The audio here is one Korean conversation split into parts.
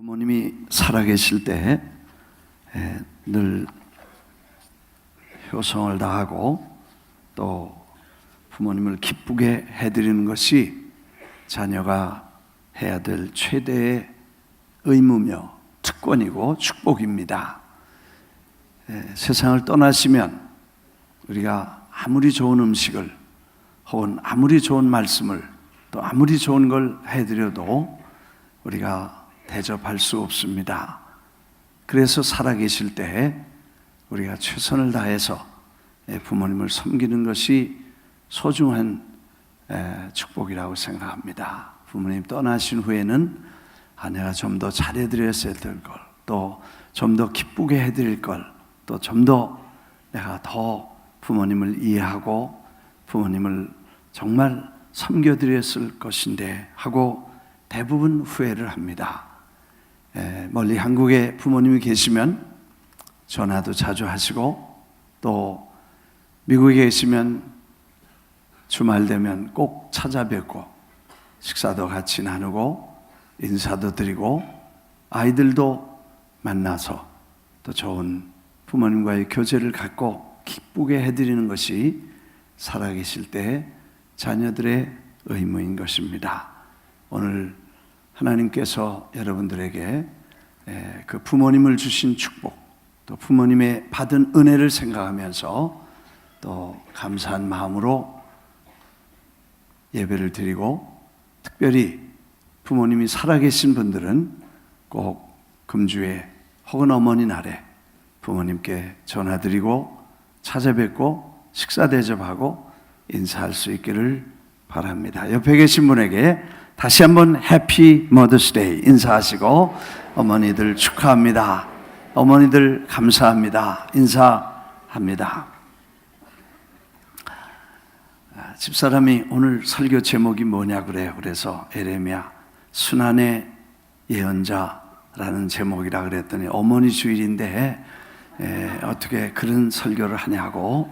부모님이 살아계실 때 늘 효성을 다하고 또 부모님을 기쁘게 해드리는 것이 자녀가 해야 될 최대의 의무며 특권이고 축복입니다. 세상을 떠나시면 우리가 아무리 좋은 음식을 혹은 아무리 좋은 말씀을 또 아무리 좋은 걸 해드려도 우리가 대접할 수 없습니다. 그래서 살아계실 때 우리가 최선을 다해서 부모님을 섬기는 것이 소중한 축복이라고 생각합니다. 부모님 떠나신 후에는 내가 좀 더 잘해드렸어야 될 걸, 또 좀 더 기쁘게 해드릴 걸, 또 좀 더 내가 더 부모님을 이해하고 부모님을 정말 섬겨드렸을 것인데 하고 대부분 후회를 합니다. 멀리 한국에 부모님이 계시면 전화도 자주 하시고 또 미국에 계시면 주말 되면 꼭 찾아뵙고 식사도 같이 나누고 인사도 드리고 아이들도 만나서 또 좋은 부모님과의 교제를 갖고 기쁘게 해드리는 것이 살아계실 때 자녀들의 의무인 것입니다. 오늘 하나님께서 여러분들에게 그 부모님을 주신 축복, 또 부모님의 받은 은혜를 생각하면서 또 감사한 마음으로 예배를 드리고, 특별히 부모님이 살아계신 분들은 꼭 금주에 혹은 어머니 날에 부모님께 전화드리고 찾아뵙고 식사 대접하고 인사할 수 있기를 바랍니다. 옆에 계신 분에게 다시 한번 해피 머더스데이 인사하시고 어머니들 축하합니다. 어머니들 감사합니다. 인사합니다. 집사람이 오늘 설교 제목이 뭐냐 그래요. 그래서 에레미야 순환의 예언자라는 제목이라 그랬더니 어머니 주일인데 어떻게 그런 설교를 하냐고.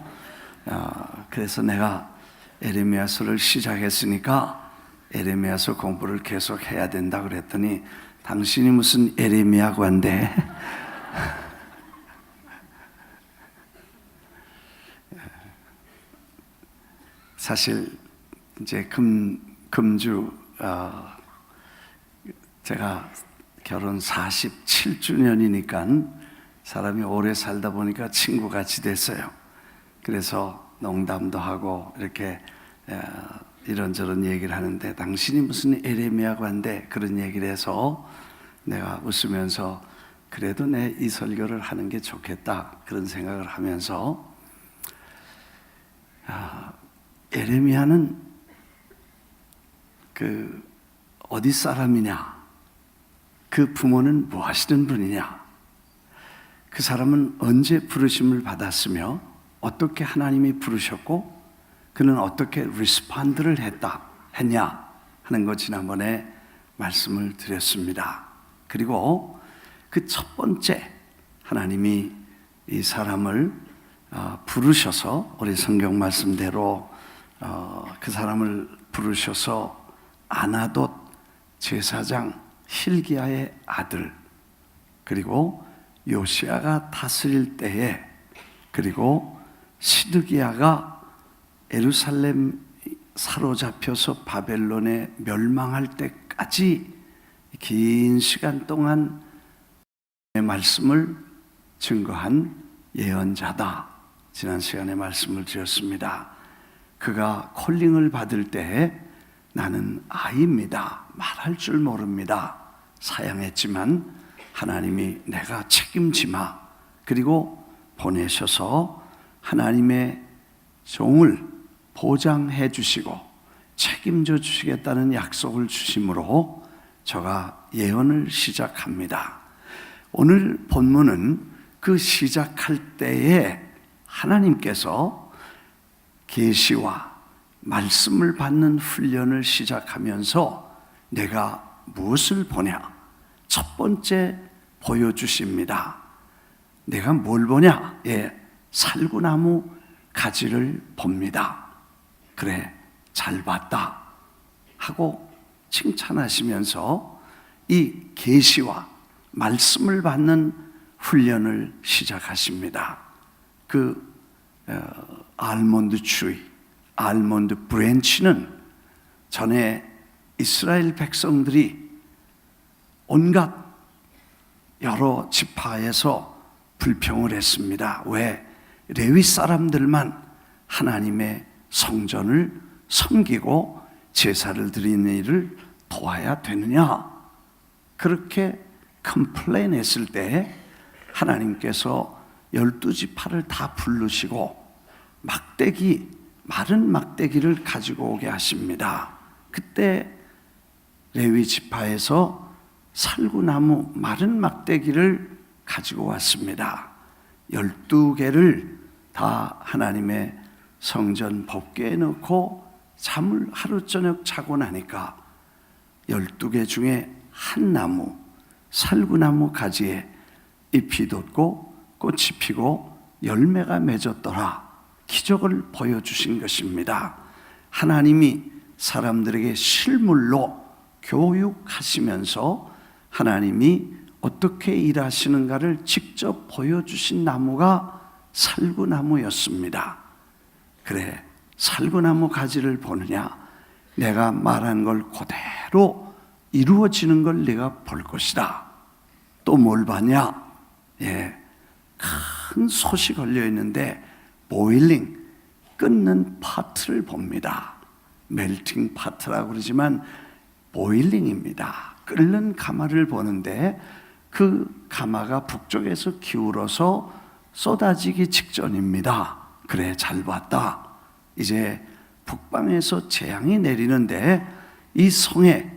그래서 내가 에레미야서를 시작했으니까 에레미야서 공부를 계속 해야 된다 그랬더니 당신이 무슨 에레미야 관대. 사실 이제 금주 제가 결혼 47주년이니까 사람이 오래 살다 보니까 친구같이 됐어요. 그래서 농담도 하고 이렇게 이런저런 얘기를 하는데 당신이 무슨 에레미야 관대 그런 얘기를 해서 내가 웃으면서 그래도 내 이 설교를 하는 게 좋겠다 그런 생각을 하면서 에레미야는 그 어디 사람이냐, 그 부모는 뭐 하시는 분이냐, 그 사람은 언제 부르심을 받았으며 어떻게 하나님이 부르셨고 그는 어떻게 리스폰드를 했냐 하는 것 지난번에 말씀을 드렸습니다. 그리고 그 첫 번째 하나님이 이 사람을 부르셔서 우리 성경 말씀대로 그 사람을 부르셔서 아나돗 제사장 hil기야의 아들, 그리고 요시야가 다스릴 때에, 그리고 시드기야가 예루살렘 사로잡혀서 바벨론에 멸망할 때까지 긴 시간 동안 말씀을 증거한 예언자다. 지난 시간에 말씀을 드렸습니다. 그가 콜링을 받을 때에 나는 아이입니다. 말할 줄 모릅니다. 사양했지만 하나님이 내가 책임지마. 그리고 보내셔서 하나님의 종을 보장해 주시고 책임져 주시겠다는 약속을 주심으로 저가 예언을 시작합니다. 오늘 본문은 그 시작할 때에 하나님께서 계시와 말씀을 받는 훈련을 시작하면서 내가 무엇을 보냐? 첫 번째 보여주십니다. 내가 뭘 보냐? 살구나무 가지를 봅니다. 그래, 잘 봤다 하고 칭찬하시면서 이 계시와 말씀을 받는 훈련을 시작하십니다. 알몬드 추이, 알몬드 브랜치는 전에 이스라엘 백성들이 온갖 여러 지파에서 불평을 했습니다. 왜 레위 사람들만 하나님의 성전을 섬기고 제사를 드리는 일을 도와야 되느냐? 그렇게 컴플레인했을 때 하나님께서 12지파를 다 부르시고 마른 막대기를 가지고 오게 하십니다. 그때 레위 지파에서 살구나무 마른 막대기를 가지고 왔습니다. 12개를 다 하나님의 성전 법궤에 넣고 잠을 하루 저녁 자고 나니까 12개 중에 한 나무, 살구나무 가지에 잎이 돋고 꽃이 피고 열매가 맺었더라. 기적을 보여주신 것입니다. 하나님이 사람들에게 실물로 교육하시면서 하나님이 어떻게 일하시는가를 직접 보여주신 나무가 살구나무였습니다. 그래, 살구나무 가지를 보느냐? 내가 말한 걸 그대로 이루어지는 걸 네가 볼 것이다. 또 뭘 봤냐? 큰 솥이 걸려 있는데 보일링, 끓는 파트를 봅니다. 멜팅 파트라고 그러지만 보일링입니다. 끓는 가마를 보는데 그 가마가 북쪽에서 기울어서 쏟아지기 직전입니다. 그래, 잘 봤다. 이제 북방에서 재앙이 내리는데 이 성에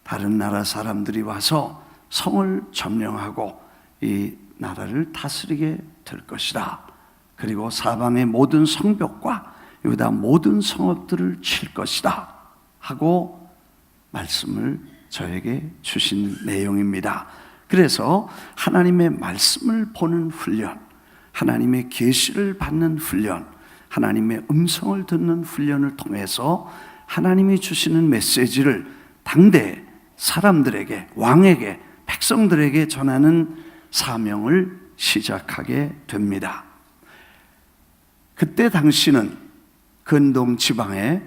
다른 나라 사람들이 와서 성을 점령하고 이 나라를 다스리게 될 것이다. 그리고 사방의 모든 성벽과 유다 모든 성읍들을 칠 것이다 하고 말씀을 저에게 주신 내용입니다. 그래서 하나님의 말씀을 보는 훈련, 하나님의 계시를 받는 훈련, 하나님의 음성을 듣는 훈련을 통해서 하나님이 주시는 메시지를 당대 사람들에게, 왕에게, 백성들에게 전하는 사명을 시작하게 됩니다. 그때 당시는 근동 지방의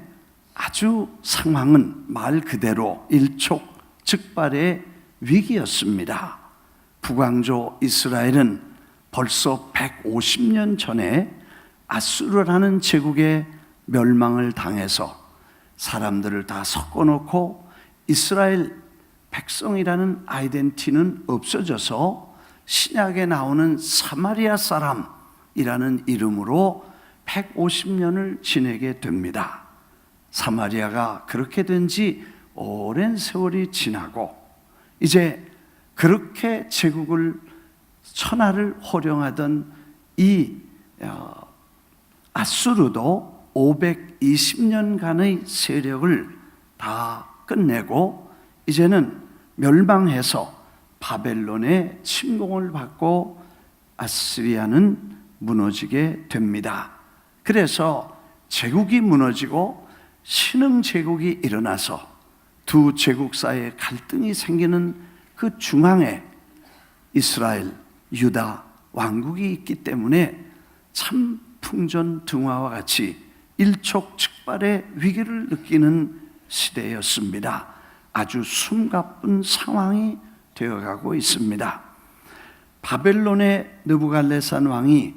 아주 상황은 말 그대로 일촉즉발의 위기였습니다. 북왕조 이스라엘은 벌써 150년 전에 아수르라는 제국의 멸망을 당해서 사람들을 다 섞어놓고 이스라엘 백성이라는 아이덴티티는 없어져서 신약에 나오는 사마리아 사람이라는 이름으로 150년을 지내게 됩니다. 사마리아가 그렇게 된 지 오랜 세월이 지나고 이제 그렇게 제국을 천하를 호령하던 이 아수르도 520년간의 세력을 다 끝내고 이제는 멸망해서 바벨론의 침공을 받고 아시리아는 무너지게 됩니다. 그래서 제국이 무너지고 신흥 제국이 일어나서 두 제국 사이에 갈등이 생기는 그 중앙에 이스라엘, 유다 왕국이 있기 때문에 참 풍전등화와 같이 일촉즉발의 위기를 느끼는 시대였습니다. 아주 숨가쁜 상황이 되어가고 있습니다. 바벨론의 느부갈네살 왕이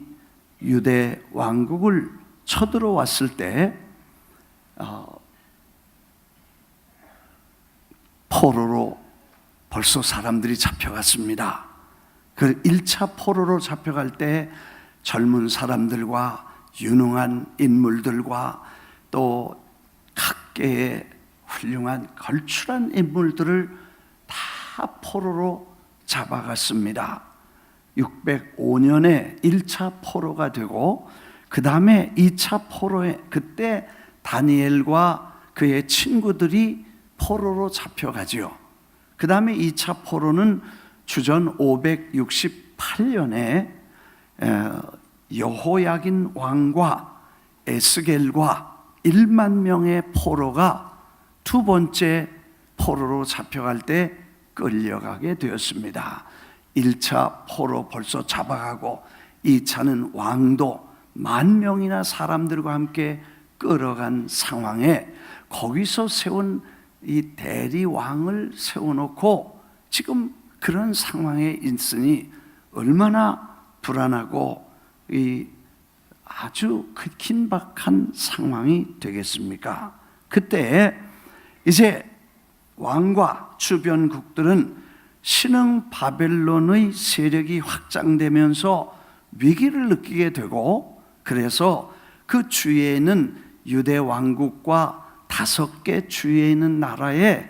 유대 왕국을 쳐들어왔을 때 포로로 벌써 사람들이 잡혀갔습니다. 그 1차 포로로 잡혀갈 때 젊은 사람들과 유능한 인물들과 또 각계의 훌륭한 걸출한 인물들을 다 포로로 잡아갔습니다. 605년에 1차 포로가 되고 그 다음에 2차 포로에 그때 다니엘과 그의 친구들이 포로로 잡혀가지요. 그 다음에 2차 포로는 주전 568년에 여호야긴 왕과 에스겔과 1만 명의 포로가 두 번째 포로로 잡혀갈 때 끌려가게 되었습니다. 1차 포로 벌써 잡아가고 2차는 왕도 10,000명이나 사람들과 함께 끌어간 상황에 거기서 세운 이 대리왕을 세워놓고 지금 그런 상황에 있으니 얼마나 불안하고 이 아주 긴박한 상황이 되겠습니까? 그때 이제 왕과 주변국들은 신흥 바벨론의 세력이 확장되면서 위기를 느끼게 되고, 그래서 그 주위에 있는 유대 왕국과 5개 주위에 있는 나라의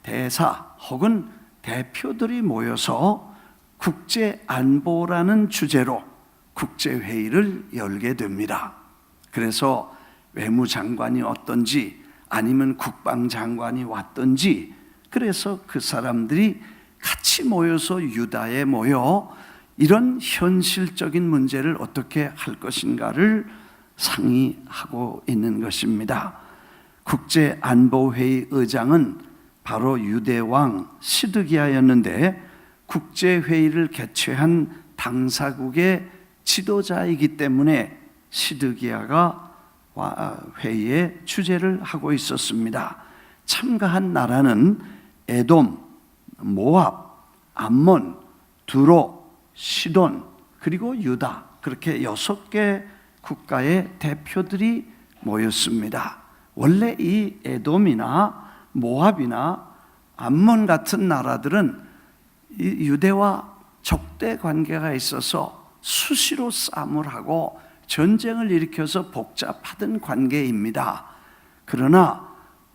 대사 혹은 대표들이 모여서 국제 안보라는 주제로 국제 회의를 열게 됩니다. 그래서 외무장관이 어떤지 아니면 국방장관이 왔던지, 그래서 그 사람들이 같이 모여서 유다에 모여 이런 현실적인 문제를 어떻게 할 것인가를 상의하고 있는 것입니다. 국제안보회의 의장은 바로 유대왕 시드기야였는데 국제회의를 개최한 당사국의 지도자이기 때문에 시드기야가 회의에 주재를 하고 있었습니다. 참가한 나라는 에돔, 모압, 암몬, 두로, 시돈, 그리고 유다, 그렇게 6개 국가의 대표들이 모였습니다. 원래 이 에돔이나 모압이나 암몬 같은 나라들은 이 유대와 적대 관계가 있어서 수시로 싸움을 하고 전쟁을 일으켜서 복잡하던 관계입니다. 그러나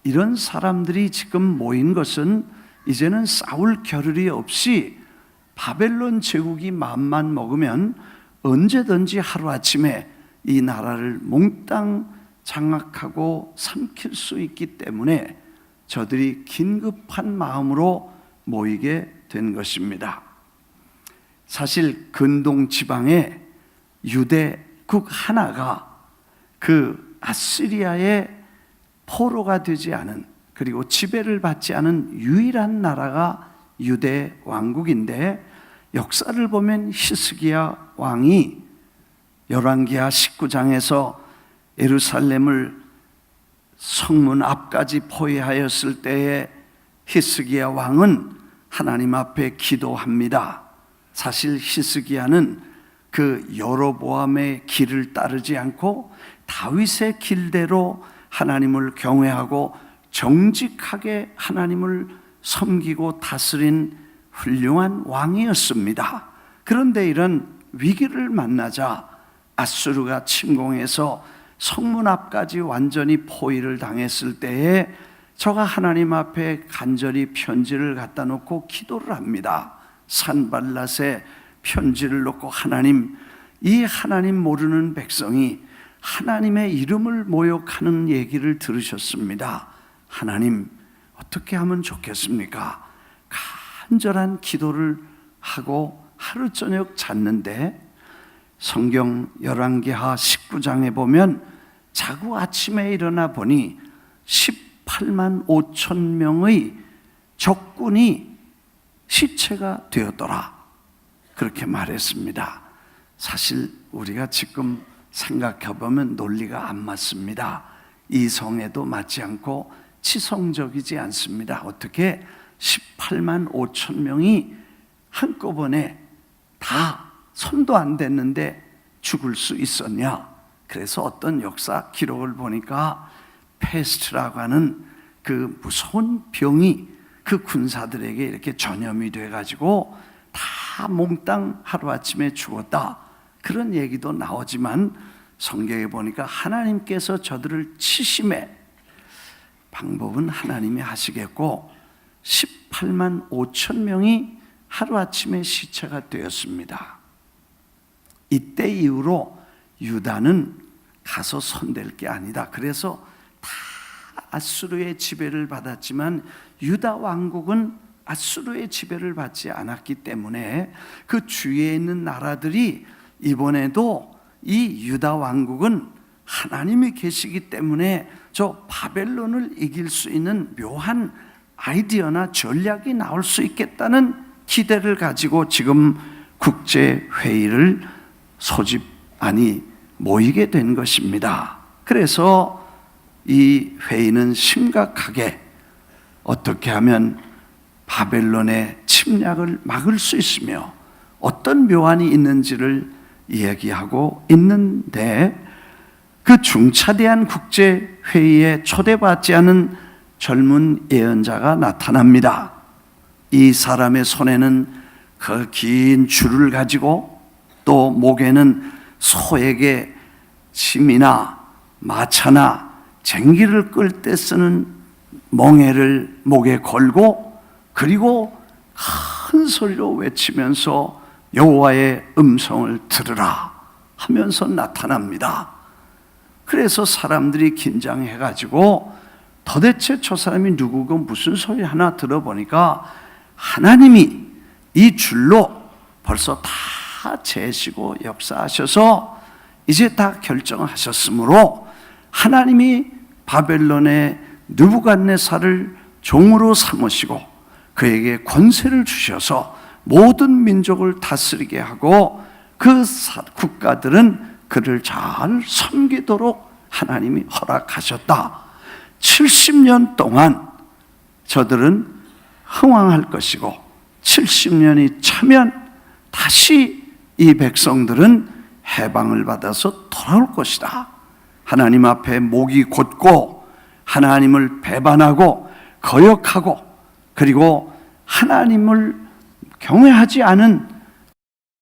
이런 사람들이 지금 모인 것은 이제는 싸울 겨를이 없이 바벨론 제국이 마음만 먹으면 언제든지 하루아침에 이 나라를 몽땅 장악하고 삼킬 수 있기 때문에 저들이 긴급한 마음으로 모이게 된 것입니다. 사실 근동 지방에 유대국 하나가 그 아시리아의 포로가 되지 않은, 그리고 지배를 받지 않은 유일한 나라가 유대 왕국인데, 역사를 보면 히스기야 왕이 열왕기하 19장에서 예루살렘을 성문 앞까지 포위하였을 때에 히스기야 왕은 하나님 앞에 기도합니다. 사실 히스기야는 그 여로보암의 길을 따르지 않고 다윗의 길대로 하나님을 경외하고 정직하게 하나님을 섬기고 다스린 훌륭한 왕이었습니다. 그런데 이런 위기를 만나자 아수르가 침공해서 성문 앞까지 완전히 포위를 당했을 때에 저가 하나님 앞에 간절히 편지를 갖다 놓고 기도를 합니다. 산발랏에 편지를 놓고, 하나님, 이 하나님 모르는 백성이 하나님의 이름을 모욕하는 얘기를 들으셨습니다. 하나님, 어떻게 하면 좋겠습니까? 간절한 기도를 하고 하루 저녁 잤는데, 성경 열왕기하 19장에 보면 자고 아침에 일어나 보니 18만 5천 명의 적군이 시체가 되었더라, 그렇게 말했습니다. 사실 우리가 지금 생각해보면 논리가 안 맞습니다. 이성에도 맞지 않고 치성적이지 않습니다. 어떻게 18만 5천 명이 한꺼번에 다 손도 안 댔는데 죽을 수 있었냐? 그래서 어떤 역사 기록을 보니까 페스트라고 하는 그 무서운 병이 그 군사들에게 이렇게 전염이 돼가지고 다 몽땅 하루아침에 죽었다, 그런 얘기도 나오지만 성경에 보니까 하나님께서 저들을 치심해 방법은 하나님이 하시겠고 18만 5천 명이 하루아침에 시체가 되었습니다. 이때 이후로 유다는 가서 손댈 게 아니다. 그래서 다 아수르의 지배를 받았지만 유다 왕국은 아수르의 지배를 받지 않았기 때문에 그 주위에 있는 나라들이 이번에도 이 유다 왕국은 하나님이 계시기 때문에 저 바벨론을 이길 수 있는 묘한 아이디어나 전략이 나올 수 있겠다는 기대를 가지고 지금 국제회의를 모이게 된 것입니다. 그래서 이 회의는 심각하게 어떻게 하면 바벨론의 침략을 막을 수 있으며 어떤 묘안이 있는지를 이야기하고 있는데, 그 중차대한 국제회의에 초대받지 않은 젊은 예언자가 나타납니다. 이 사람의 손에는 그 긴 줄을 가지고 또 목에는 소에게 짐이나 마차나 쟁기를 끌 때 쓰는 멍에를 목에 걸고, 그리고 큰 소리로 외치면서 여호와의 음성을 들으라 하면서 나타납니다. 그래서 사람들이 긴장해가지고 도대체 저 사람이 누구고 무슨 소리 하나 들어보니까 하나님이 이 줄로 벌써 다 재시고 역사하셔서 이제 다 결정하셨으므로 하나님이 바벨론의 느부갓네살을 종으로 삼으시고 그에게 권세를 주셔서 모든 민족을 다스리게 하고 그 국가들은 그를 잘 섬기도록 하나님이 허락하셨다. 70년 동안 저들은 흥왕할 것이고 70년이 차면 다시 이 백성들은 해방을 받아서 돌아올 것이다. 하나님 앞에 목이 곧고 하나님을 배반하고 거역하고 그리고 하나님을 경외하지 않은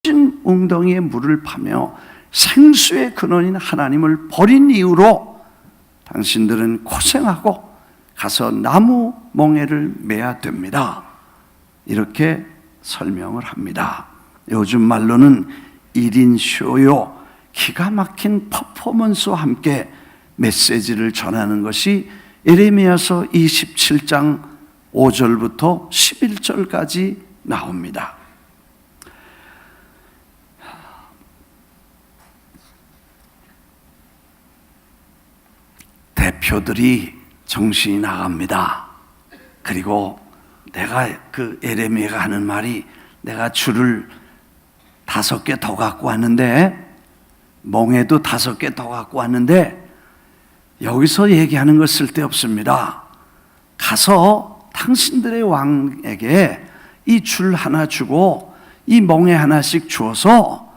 진 웅덩이에 물을 파며 생수의 근원인 하나님을 버린 이유로 당신들은 고생하고 가서 나무 멍에를 매야 됩니다. 이렇게 설명을 합니다. 요즘 말로는 1인 쇼요, 기가 막힌 퍼포먼스와 함께 메시지를 전하는 것이 예레미야서 27장 5절부터 11절까지 나옵니다. 대표들이 정신이 나갑니다. 그리고 내가 그 예레미야가 하는 말이, 내가 줄을 5개 더 갖고 왔는데, 멍에도 5개 더 갖고 왔는데, 여기서 얘기하는 거 쓸데없습니다. 가서 당신들의 왕에게 이 줄 하나 주고 이 멍에 하나씩 주어서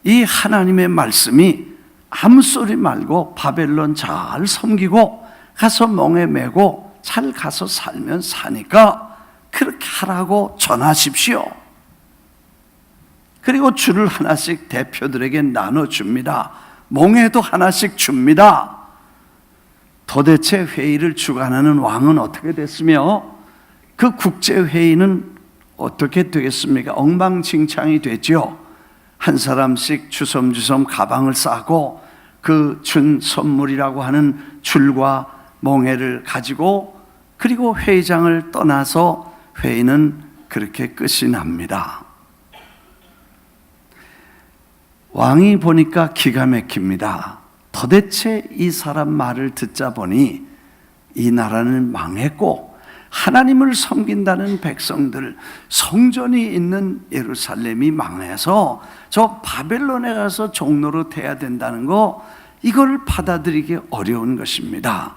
이 하나님의 말씀이 아무 소리 말고 바벨론 잘 섬기고 가서 멍에 메고 잘 가서 살면 사니까 그렇게 하라고 전하십시오. 그리고 줄을 하나씩 대표들에게 나눠줍니다. 멍에도 하나씩 줍니다. 도대체 회의를 주관하는 왕은 어떻게 됐으며 그 국제회의는 어떻게 되겠습니까? 엉망진창이 됐죠. 한 사람씩 주섬주섬 가방을 싸고 그 준 선물이라고 하는 줄과 멍에를 가지고 그리고 회의장을 떠나서 회의는 그렇게 끝이 납니다. 왕이 보니까 기가 막힙니다. 도대체 이 사람 말을 듣자 보니 이 나라는 망했고 하나님을 섬긴다는 백성들, 성전이 있는 예루살렘이 망해서 저 바벨론에 가서 종로로 돼야 된다는 거, 이걸 받아들이기 어려운 것입니다.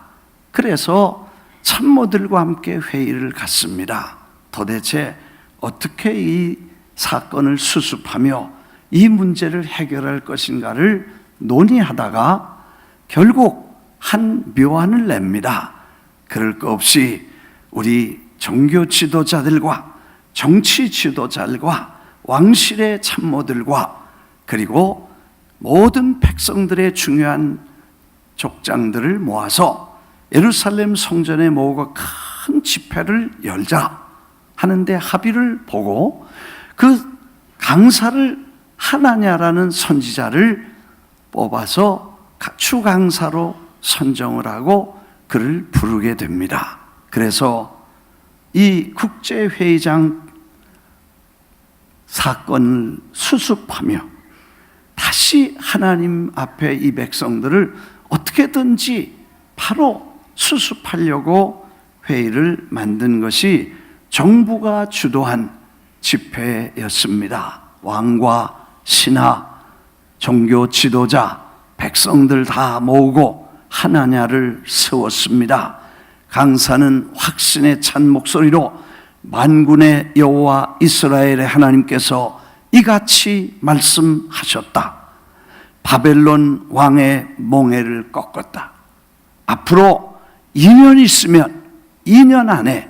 그래서 참모들과 함께 회의를 갖습니다. 도대체 어떻게 이 사건을 수습하며 이 문제를 해결할 것인가를 논의하다가 결국 한 묘안을 냅니다. 그럴 것 없이 우리 종교 지도자들과 정치 지도자들과 왕실의 참모들과 그리고 모든 백성들의 중요한 족장들을 모아서 예루살렘 성전에 모으고 큰 집회를 열자 하는데 합의를 보고 그 강사를 하나냐라는 선지자를 뽑아서 주강사로 선정을 하고 그를 부르게 됩니다. 그래서 이 국제회의장 사건을 수습하며 다시 하나님 앞에 이 백성들을 어떻게든지 바로 수습하려고 회의를 만든 것이 정부가 주도한 집회였습니다. 왕과 신하, 종교 지도자, 백성들 다 모으고 하나냐를 세웠습니다. 강사는 확신에 찬 목소리로 만군의 여호와 이스라엘의 하나님께서 이같이 말씀하셨다. 바벨론 왕의 몽해를 꺾었다. 앞으로 2년 있으면 2년 안에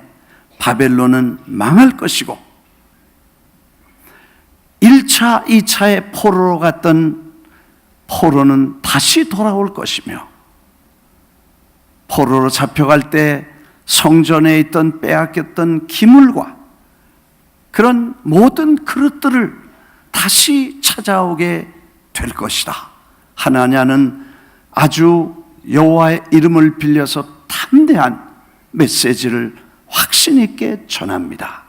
바벨론은 망할 것이고 1차, 2차의 포로로 갔던 포로는 다시 돌아올 것이며 포로로 잡혀갈 때 성전에 있던 빼앗겼던 기물과 그런 모든 그릇들을 다시 찾아오게 될 것이다. 하나냐는 아주 여호와의 이름을 빌려서 담대한 메시지를 확신 있게 전합니다.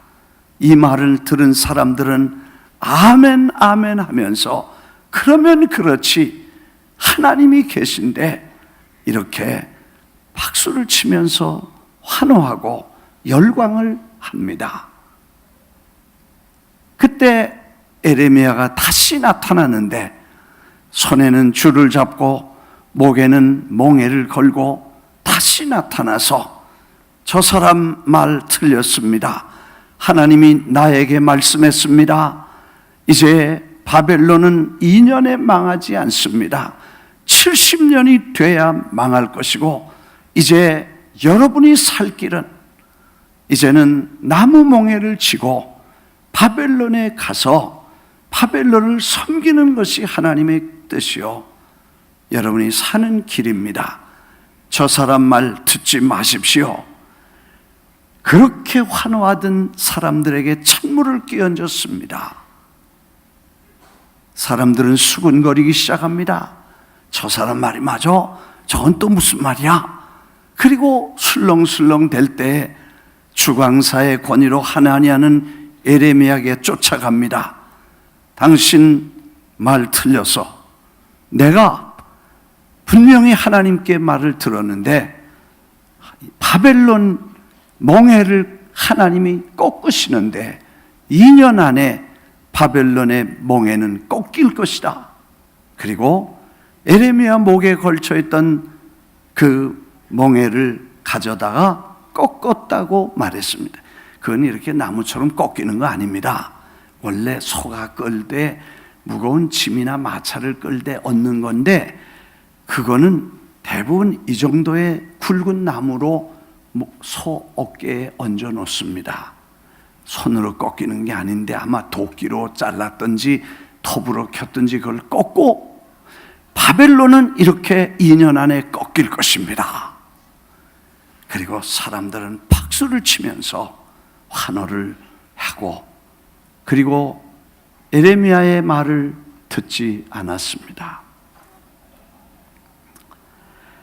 이 말을 들은 사람들은 아멘 아멘 하면서 그러면 그렇지 하나님이 계신데 이렇게 박수를 치면서 환호하고 열광을 합니다. 그때 에레미야가 다시 나타나는데 손에는 줄을 잡고 목에는 몽해를 걸고 다시 나타나서 저 사람 말 틀렸습니다. 하나님이 나에게 말씀했습니다. 이제 바벨론은 2년에 망하지 않습니다. 70년이 돼야 망할 것이고 이제 여러분이 살 길은 이제는 나무 몽해를 치고 바벨론에 가서 바벨론을 섬기는 것이 하나님의 뜻이요 여러분이 사는 길입니다. 저 사람 말 듣지 마십시오. 그렇게 환호하던 사람들에게 찬물을 끼얹었습니다. 사람들은 수군거리기 시작합니다. 저 사람 말이 맞아? 저건 또 무슨 말이야? 그리고 술렁술렁 될 때 주광사의 권위로 하나냐는 에레미야에게 쫓아갑니다. 당신 말 틀려서 내가 분명히 하나님께 말을 들었는데 바벨론 몽해를 하나님이 꺾으시는데 2년 안에 바벨론의 몽해는 꺾일 것이다. 그리고 에레미야 목에 걸쳐있던 그 몽해를 가져다가 꺾었다고 말했습니다. 그건 이렇게 나무처럼 꺾이는 거 아닙니다. 원래 소가 끌 때 무거운 짐이나 마차를 끌 때 얻는 건데 그거는 대부분 이 정도의 굵은 나무로 소 어깨에 얹어 놓습니다. 손으로 꺾이는 게 아닌데 아마 도끼로 잘랐든지 톱으로 켰든지 그걸 꺾고 바벨론은 이렇게 2년 안에 꺾일 것입니다. 그리고 사람들은 박수를 치면서 환호를 하고 그리고 에레미야의 말을 듣지 않았습니다.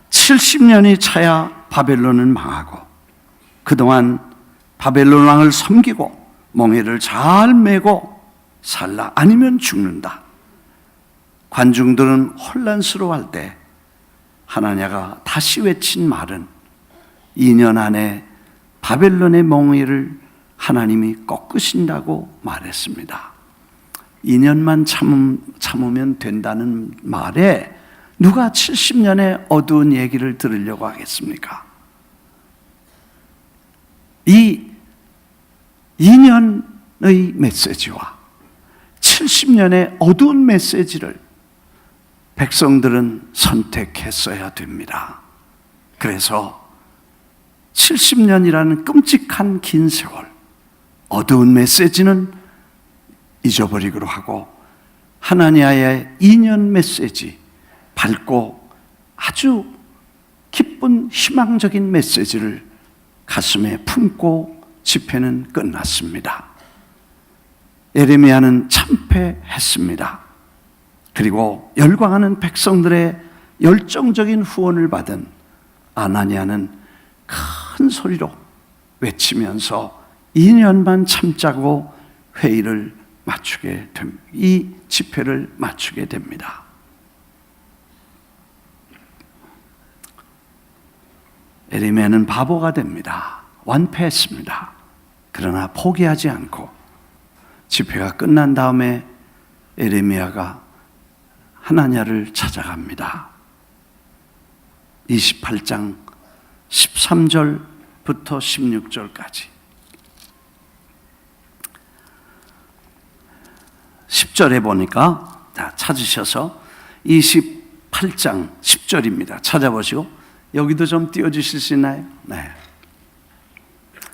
70년이 차야 바벨론은 망하고 그동안 바벨론 왕을 섬기고 몽해를 잘 메고 살라 아니면 죽는다. 관중들은 혼란스러워할 때 하나냐가 다시 외친 말은 2년 안에 바벨론의 몽해를 하나님이 꺾으신다고 말했습니다. 2년만 참으면 된다는 말에 누가 70년의 어두운 얘기를 들으려고 하겠습니까? 이 2년의 메시지와 70년의 어두운 메시지를 백성들은 선택했어야 됩니다. 그래서 70년이라는 끔찍한 긴 세월, 어두운 메시지는 잊어버리기로 하고 하나냐의 2년 메시지, 밝고 아주 기쁜 희망적인 메시지를 가슴에 품고 집회는 끝났습니다. 에레미야는 참패했습니다. 그리고 열광하는 백성들의 열정적인 후원을 받은 아나니아는 큰 소리로 외치면서 2년만 참자고 회의를 맞추게 됩니다. 이 집회를 맞추게 됩니다. 에레미야는 바보가 됩니다. 완패했습니다. 그러나 포기하지 않고 집회가 끝난 다음에 에레미야가 하나냐를 찾아갑니다. 28장 13절부터 16절까지. 10절에 보니까 찾으셔서 28장 10절입니다. 찾아보시고 여기도 좀 띄워주실 수 있나요? 네.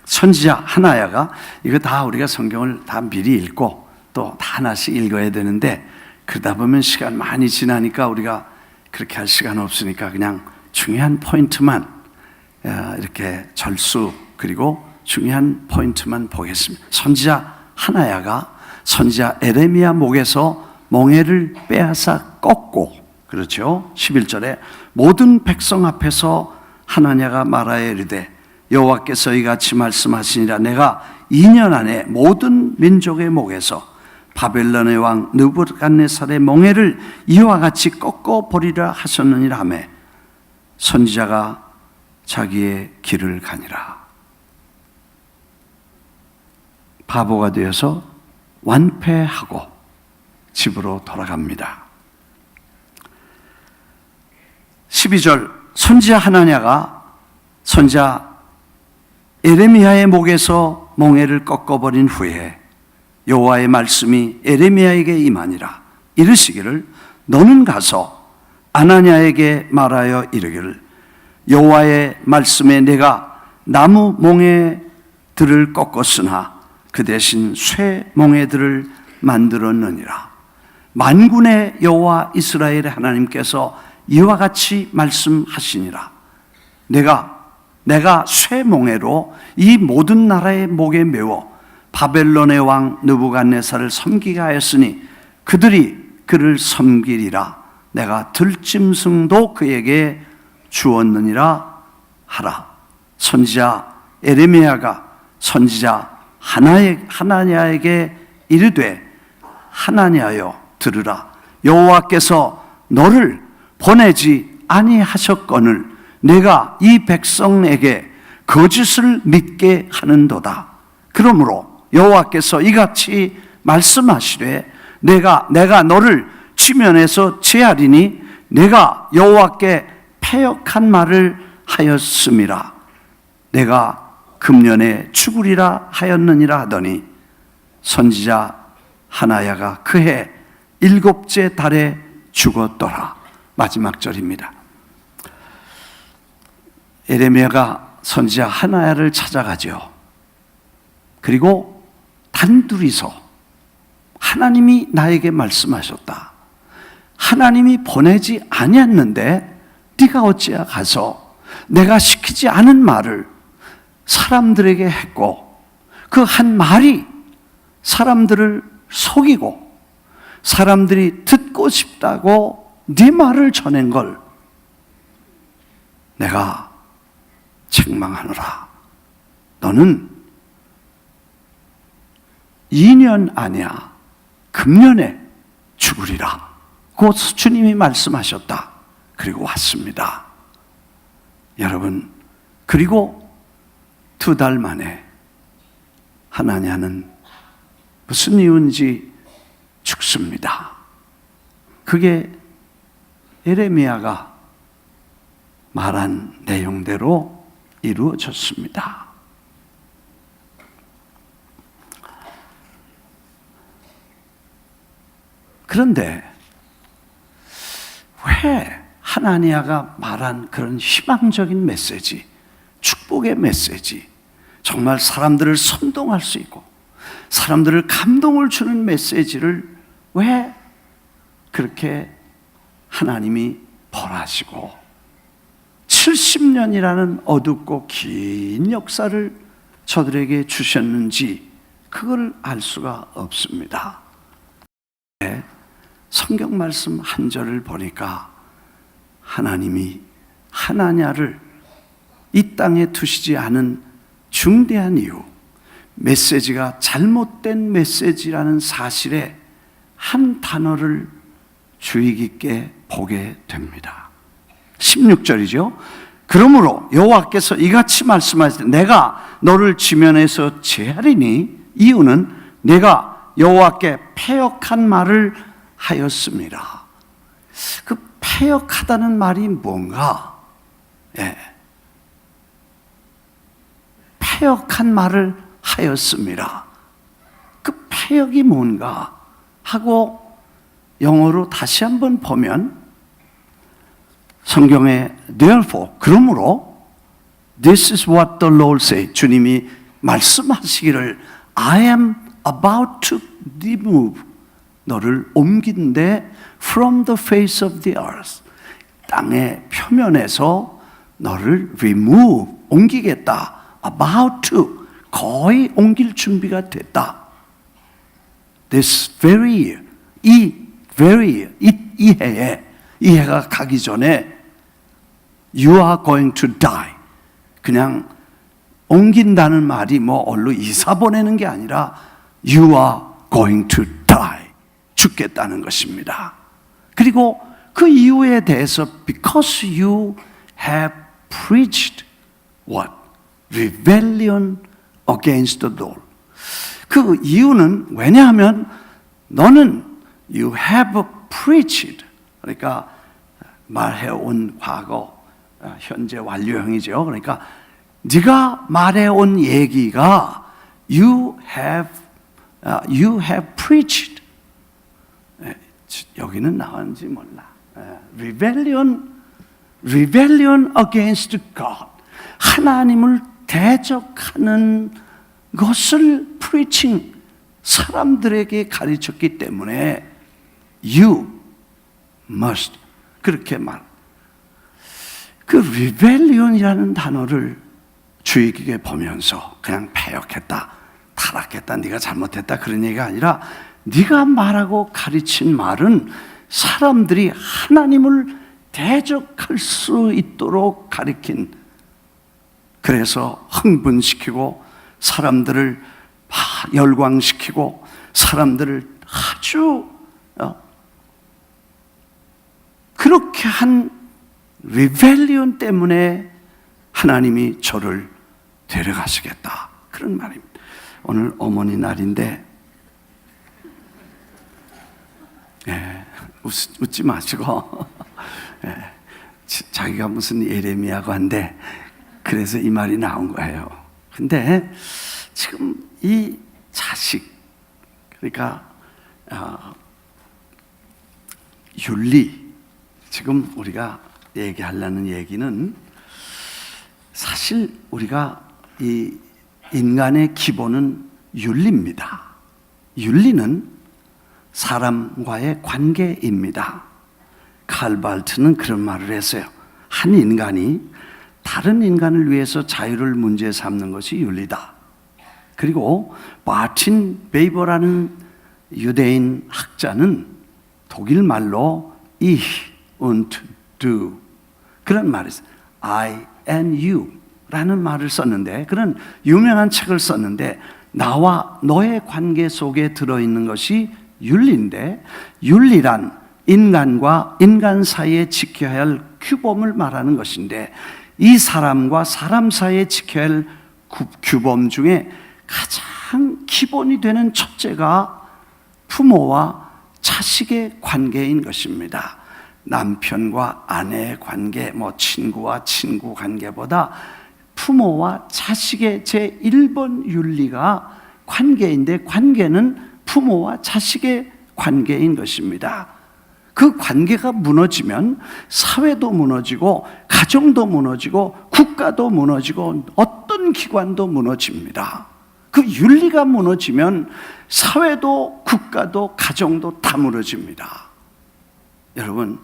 선지자 하나야가, 이거 다 우리가 성경을 다 미리 읽고 또 다 하나씩 읽어야 되는데 그러다 보면 시간 많이 지나니까 우리가 그렇게 할 시간 없으니까 그냥 중요한 포인트만 이렇게 절수, 그리고 중요한 포인트만 보겠습니다. 선지자 하나야가 선지자 에레미야 목에서 멍에를 빼앗아 꺾고, 그렇죠? 11절에 모든 백성 앞에서 하나냐가 말하여 이르되 여호와께서 이같이 말씀하시니라. 내가 2년 안에 모든 민족의 목에서 바벨론의 왕 느부갓네살의 멍에를 이와 같이 꺾어 버리라 하셨느니라 하며 선지자가 자기의 길을 가니라. 바보가 되어서 완패하고 집으로 돌아갑니다. 12절 선지자 하나냐가 선지자 에레미야의 목에서 멍에를 꺾어버린 후에 여호와의 말씀이 에레미야에게 임하니라. 이르시기를 너는 가서 아나냐에게 말하여 이르기를 여호와의 말씀에 내가 나무 멍에들을 꺾었으나 그 대신 쇠 멍에들을 만들었느니라. 만군의 여호와 이스라엘의 하나님께서 이와 같이 말씀하시니라. 내가 쇠 멍에로 이 모든 나라의 목에 메워 바벨론의 왕 느부갓네살을 섬기게 하였으니 그들이 그를 섬기리라. 내가 들짐승도 그에게 주었느니라 하라. 선지자 에레미야가 선지자 하나냐에게 이르되 하나냐여 들으라. 여호와께서 너를 보내지 아니하셨거늘 내가 이 백성에게 거짓을 믿게 하는도다. 그러므로 여호와께서 이같이 말씀하시되 내가 너를 지면에서 제하리니 내가 여호와께 패역한 말을 하였음이라. 내가 금년에 죽으리라 하였느니라 하더니 선지자 하나야가 그해 7째 달에 죽었더라. 마지막 절입니다. 에레미야가 선지자 하나야를 찾아가죠. 그리고 단둘이서 하나님이 나에게 말씀하셨다. 하나님이 보내지 아니었는데 네가 어찌야 가서 내가 시키지 않은 말을 사람들에게 했고 그 한 말이 사람들을 속이고 사람들이 듣고 싶다고 네 말을 전한 걸 내가 책망하노라. 너는 2년 아니야 금년에 죽으리라. 곧 주님이 말씀하셨다. 그리고 왔습니다. 여러분, 그리고 2달 만에 하나냐는 무슨 이유인지 죽습니다. 그게 에레미야가 말한 내용대로 이루어졌습니다. 그런데 왜 하나니아가 말한 그런 희망적인 메시지, 축복의 메시지, 정말 사람들을 선동할 수 있고 사람들을 감동을 주는 메시지를 왜 그렇게 하나님이 벌하시고 70년이라는 어둡고 긴 역사를 저들에게 주셨는지 그걸 알 수가 없습니다. 성경 말씀 한 절을 보니까 하나님이 하나냐를 이 땅에 두시지 않은 중대한 이유, 메시지가 잘못된 메시지라는 사실에 한 단어를 주의 깊게 보게 됩니다. 16절이죠. 그러므로 여호와께서 이같이 말씀하시되 내가 너를 지면에서 제하리니 이유는 내가 여호와께 패역한 말을 하였습니다. 그 패역하다는 말이 뭔가? 예. 패역한 말을 하였습니다. 그 패역이 뭔가 하고 영어로 다시 한번 보면 성경에 therefore, 그러므로 this is what the Lord says, 주님이 말씀하시기를 I am about to remove, 너를 옮긴데 from the face of the earth, 땅의 표면에서 너를 remove, 옮기겠다. about to, 거의 옮길 준비가 됐다. this very year, 이 해에, 이 해가 가기 전에 you are going to die. 그냥 옮긴다는 말이 뭐 얼른 이사 보내는 게 아니라 you are going to die. 죽겠다는 것입니다. 그리고 그 이유에 대해서 because you have preached what? Rebellion against the Lord. 그 이유는 왜냐하면 너는 you have preached, 그러니까 말해온 과거, 현재 완료형이죠. 그러니까 네가 말해온 얘기가 you have preached. 여기는 나왔는지 몰라. Rebellion against God. 하나님을 대적하는 것을 preaching, 사람들에게 가르쳤기 때문에 you must, 그렇게 말. 그 rebellion이라는 단어를 주의 깊게 보면서 그냥 패역했다, 타락했다, 네가 잘못했다 그런 얘기가 아니라 네가 말하고 가르친 말은 사람들이 하나님을 대적할 수 있도록 가르친, 그래서 흥분시키고 사람들을 열광시키고 사람들을 아주 그렇게 한 리벨리온 때문에 하나님이 저를 데려가시겠다, 그런 말입니다. 오늘 어머니 날인데 웃지 마시고 자기가 무슨 예레미야고 한데 그래서 이 말이 나온 거예요. 근데 지금 이 자식, 그러니까 윤리, 지금 우리가 얘기하려는 얘기는 사실 우리가 이 인간의 기본은 윤리입니다. 윤리는 사람과의 관계입니다. 칼발트는 그런 말을 했어요. 한 인간이 다른 인간을 위해서 자유를 문제 삼는 것이 윤리다. 그리고 마틴 베이버라는 유대인 학자는 독일 말로 ich und du, 그런 말을 했어요. I and you 라는 말을 썼는데, 그런 유명한 책을 썼는데, 나와 너의 관계 속에 들어있는 것이 윤리인데, 윤리란 인간과 인간 사이에 지켜야 할 규범을 말하는 것인데, 이 사람과 사람 사이에 지켜야 할 규범 중에 가장 기본이 되는 첫째가 부모와 자식의 관계인 것입니다. 남편과 아내의 관계, 친구와 친구 관계보다 부모와 자식의 제1번 윤리가 관계인데, 관계는 부모와 자식의 관계인 것입니다. 그 관계가 무너지면 사회도 무너지고 가정도 무너지고 국가도 무너지고 어떤 기관도 무너집니다. 그 윤리가 무너지면 사회도 국가도 가정도 다 무너집니다. 여러분,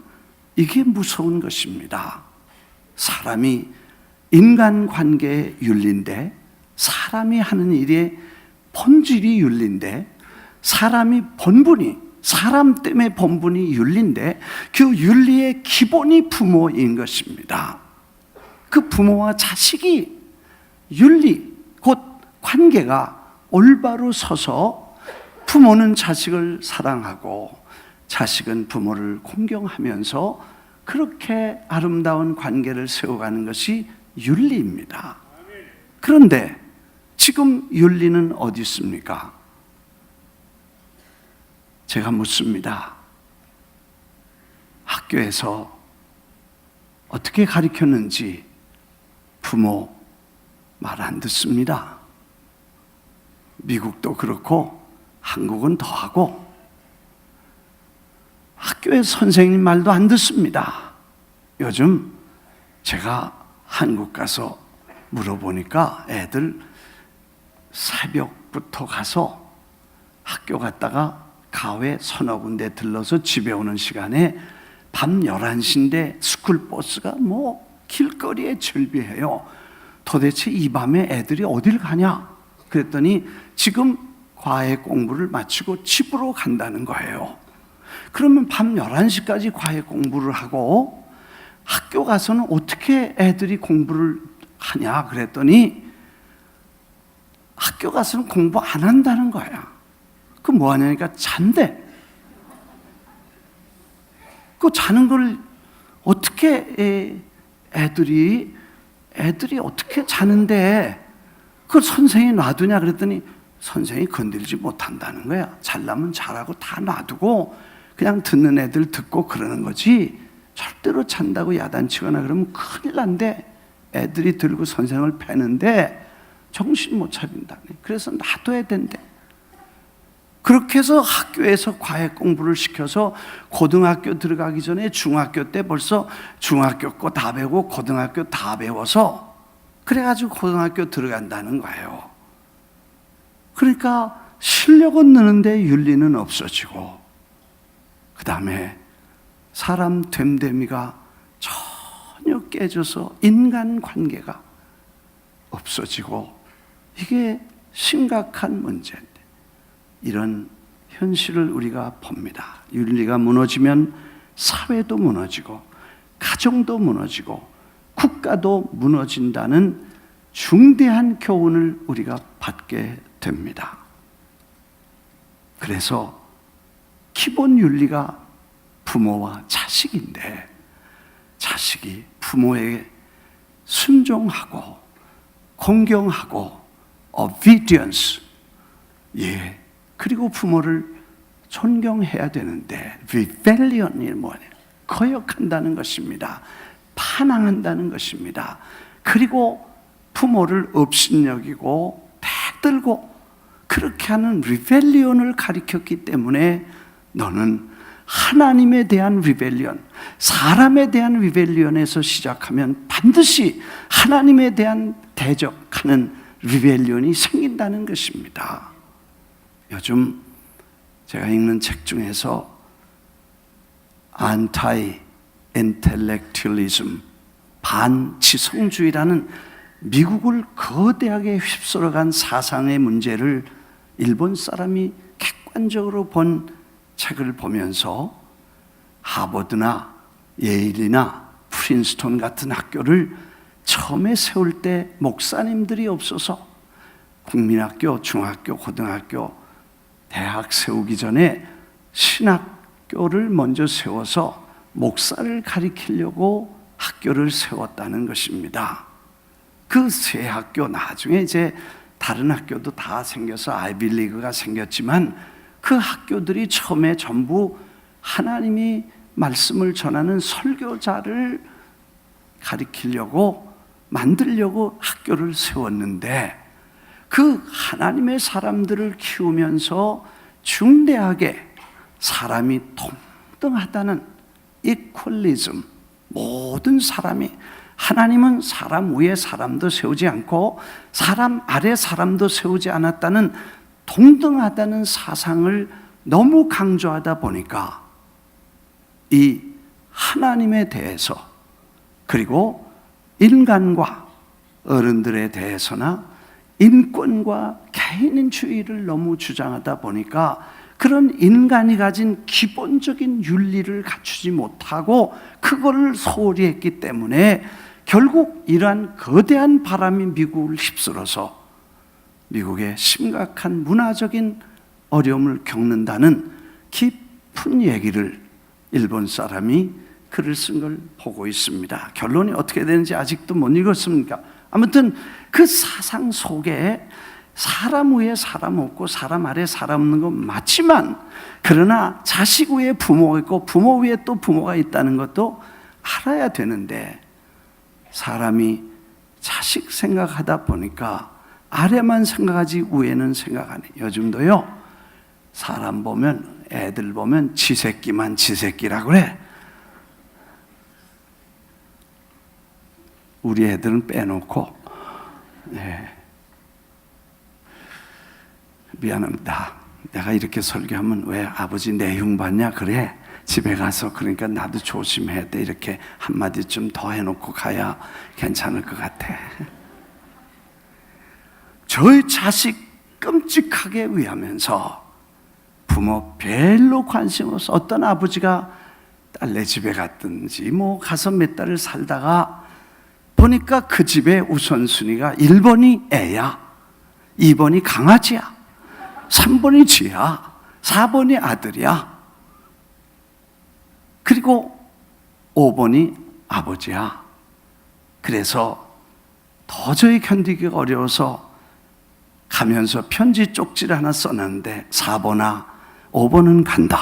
이게 무서운 것입니다. 사람이 인간관계의 윤리인데, 사람이 하는 일의 본질이 윤리인데, 사람이 본분이, 사람 때문에 본분이 윤리인데, 그 윤리의 기본이 부모인 것입니다. 그 부모와 자식이 윤리, 곧 관계가 올바로 서서 부모는 자식을 사랑하고 자식은 부모를 공경하면서 그렇게 아름다운 관계를 세워가는 것이 윤리입니다. 그런데 지금 윤리는 어디 있습니까? 제가 묻습니다. 학교에서 어떻게 가르쳤는지 부모 말 안 듣습니다. 미국도 그렇고 한국은 더하고 학교의 선생님 말도 안 듣습니다. 요즘 제가 한국 가서 물어보니까 애들 새벽부터 가서 학교 갔다가 가회 서너 군데 들러서 집에 오는 시간에 밤 11시인데 스쿨버스가 길거리에 절비해요. 도대체 이 밤에 애들이 어딜 가냐? 그랬더니 지금 과외 공부를 마치고 집으로 간다는 거예요. 그러면 밤 11시까지 과외 공부를 하고 학교 가서는 어떻게 애들이 공부를 하냐? 그랬더니 학교 가서는 공부 안 한다는 거야. 그 뭐 하냐니까 잔대. 그 자는 걸 어떻게 애들이 어떻게 자는데 그걸 선생이 놔두냐 그랬더니 선생이 건들지 못한다는 거야. 잘라면 잘하고 다 놔두고 그냥 듣는 애들 듣고 그러는 거지 절대로 잔다고 야단치거나 그러면 큰일 난대. 애들이 들고 선생을 패는데 정신 못 차린다네. 그래서 놔둬야 된대. 그렇게 해서 학교에서 과외 공부를 시켜서 고등학교 들어가기 전에 중학교 때 벌써 중학교 거 다 배우고 고등학교 다 배워서 그래가지고 고등학교 들어간다는 거예요. 그러니까 실력은 느는데 윤리는 없어지고 그 다음에 사람 됨됨이가 전혀 깨져서 인간관계가 없어지고 이게 심각한 문제인데 이런 현실을 우리가 봅니다. 윤리가 무너지면 사회도 무너지고 가정도 무너지고 국가도 무너진다는 중대한 교훈을 우리가 받게 됩니다. 그래서 기본 윤리가 부모와 자식인데 자식이 부모에게 순종하고 공경하고 obedience, 그리고 부모를 존경해야 되는데 rebellion이 뭐냐? 거역한다는 것입니다. 반항한다는 것입니다. 그리고 부모를 업신여기고 대들고 그렇게 하는 rebellion을 가리켰기 때문에 너는 하나님에 대한 리벨리언, 사람에 대한 리벨리언에서 시작하면 반드시 하나님에 대한 대적하는 리벨리언이 생긴다는 것입니다. 요즘 제가 읽는 책 중에서 안타이 인텔렉튜얼리즘, 반지성주의라는 미국을 거대하게 휩쓸어간 사상의 문제를 일본 사람이 객관적으로 본 책을 보면서 하버드나 예일이나 프린스턴 같은 학교를 처음에 세울 때 목사님들이 없어서 국민학교, 중학교, 고등학교, 대학 세우기 전에 신학교를 먼저 세워서 목사를 가리키려고 학교를 세웠다는 것입니다. 그 세 학교 나중에 이제 다른 학교도 다 생겨서 아이비리그가 생겼지만 그 학교들이 처음에 전부 하나님이 말씀을 전하는 설교자를 가리키려고 만들려고 학교를 세웠는데 그 하나님의 사람들을 키우면서 중대하게 사람이 동등하다는 이퀄리즘, 모든 사람이, 하나님은 사람 위에 사람도 세우지 않고 사람 아래 사람도 세우지 않았다는 동등하다는 사상을 너무 강조하다 보니까 이 하나님에 대해서 그리고 인간과 어른들에 대해서나 인권과 개인주의를 너무 주장하다 보니까 그런 인간이 가진 기본적인 윤리를 갖추지 못하고 그거를 소홀히 했기 때문에 결국 이러한 거대한 바람이 미국을 휩쓸어서 미국의 심각한 문화적인 어려움을 겪는다는 깊은 얘기를 일본 사람이 글을 쓴 걸 보고 있습니다. 결론이 어떻게 되는지 아직도 못 읽었습니까? 아무튼 그 사상 속에 사람 위에 사람 없고 사람 아래 사람 없는 건 맞지만, 그러나 자식 위에 부모가 있고 부모 위에 또 부모가 있다는 것도 알아야 되는데, 사람이 자식 생각하다 보니까 아래만 생각하지 위에는 생각 안 해. 요즘도요, 사람 보면, 애들 보면 지 새끼만 지 새끼라 그래. 우리 애들은 빼놓고. 네. 미안합니다. 내가 이렇게 설교하면 왜 아버지 내흉 받냐 그래. 집에 가서 그러니까 나도 조심해야 돼. 이렇게 한마디 좀 더 해놓고 가야 괜찮을 것 같아. 저희 자식 끔찍하게 위하면서 부모 별로 관심 없어. 어떤 아버지가 딸네 집에 갔든지 뭐 가서 몇 달을 살다가 보니까 그 집의 우선순위가 1번이 애야, 2번이 강아지야, 3번이 쥐야, 4번이 아들이야, 그리고 5번이 아버지야. 그래서 도저히 견디기가 어려워서 가면서 편지 쪽지를 하나 써놨는데 4번아 5번은 간다.